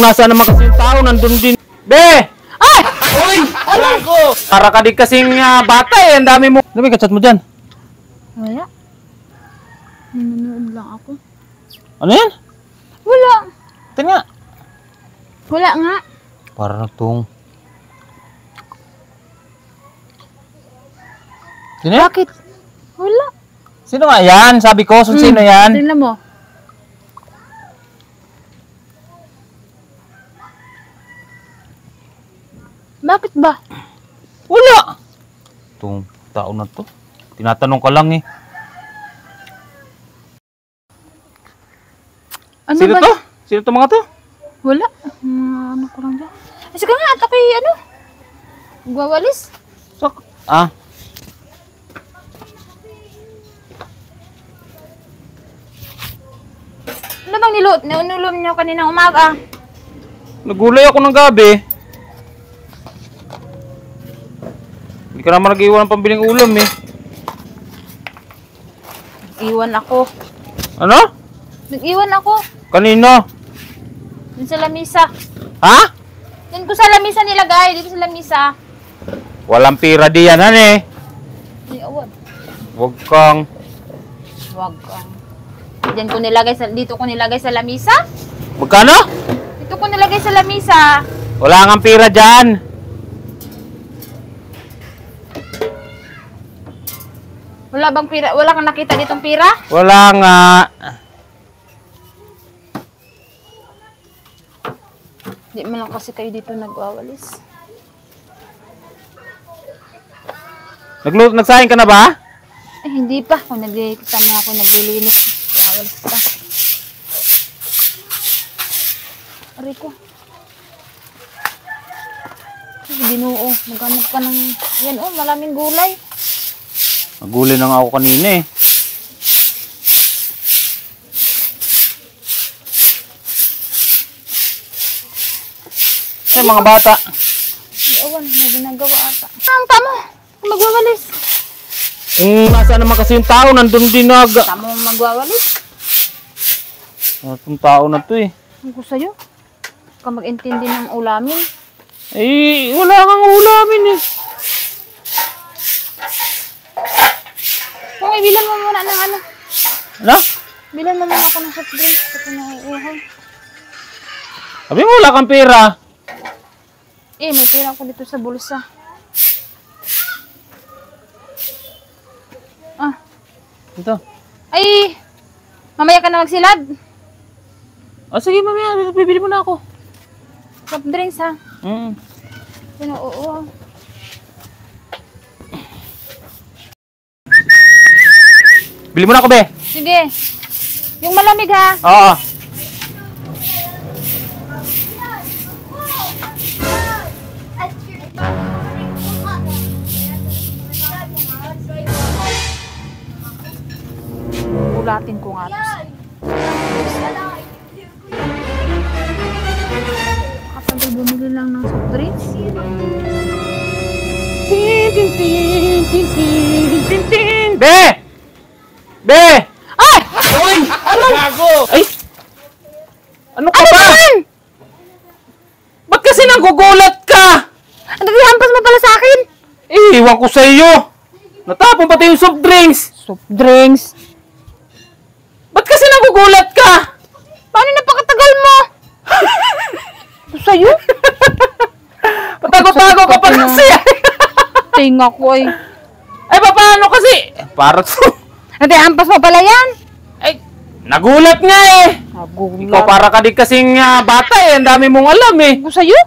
Nasa naman kasi yung tao, nandun din. Be! Ay! Uy! Alago! Para ka di kasing bata eh, ang dami mo. Ano ba kachat mo dyan? Wala. Nanonood lang ako. Ano yan? Wala. Ito nga. Wala nga. Parang itong... Sino yan? Bakit? Wala. Sino nga yan? Sabi ko, sino yan? Tingnan mo. Bakit ba? Wala! Itong tao na to. Tinatanong ka lang eh. Ano Sino ba? to? Sino to mga to? Wala. Ano ko lang dyan. Sige nga, at ako'y ano? Magwawalis. Ah. Ano bang nilulom niyo kaninang umaga? Nagulay ako ng gabi. Hindi ka naman nag-iwan ng pambiling ulam eh. Nag-iwan ako. Ano? Nag-iwan ako. Kanino? Dun sa lamisa. Ha? Dun ko sa lamisa nilagay. Dito sa lamisa. Walang pira diyan, eh. Ay, awad. Huwag kang... Wag kang. Diyan ko nilagay sa... Dito ko nilagay sa lamisa. Magkano? Dito ko nilagay sa lamisa. Wala kang pira dyan. Wala bang pira? Wala kang nakita ditong pira? Wala nga. Di mo lang kasi kayo dito nagwawalis. Nagsahin ka na ba? Eh, hindi pa. Kung nagkita mo ako naglilinis. Wawalis pa. Aray ko. Ginoo. Maghanap ka ng... Yan oh, maraming gulay. Nagulay na nga ako kanina eh. Ay, mga bata. Awan, may ginagawa ata. Ang tamo. Magwawalis. Nasa naman kasi yung tao, nandun din Tamo magwawalis. Itong tao na to eh. Ang ko sa'yo. Ka mag-intindi ng ulamin. Eh, wala kang ulamin eh. Kung ibilan mo muna ng ano. Ano? Bilan mo muna ako ng soft drinks. Kasi naiihay. Sabi mo wala kang pera. Eh, may pera ako dito sa bulsa. Ah. Ito. Ay! Mamaya ka na magsilad. Oh, sige mamaya, bibili mo na ako. Soft drinks ha. Ano, oo. Bili mo na ako, be. Sige. Yung malamig ha. Oo. Ulatin ko nga ito. Kapag bumili lang ng soft drinks. Be! Be! Ay! Uy! Ano? Ay! Ano ka ba? Ba't kasi nagugulat ka? Naghampas mo pala sa akin. Eh, iwan ko sa iyo. Natapon pati yung soft drinks. Soft drinks. Ba't kasi nagugulat ka? Paano napakatagal mo? Ito sa'yo? Patago-tago ka pa kasi. Tinga ko ay. Ay, paano kasi? Parang Naghampas mo pala yan. ay, nagulat nga eh. Nagulat. Ikaw para ka di kasing bata eh. Ang dami mong alam eh. Ito sa'yo?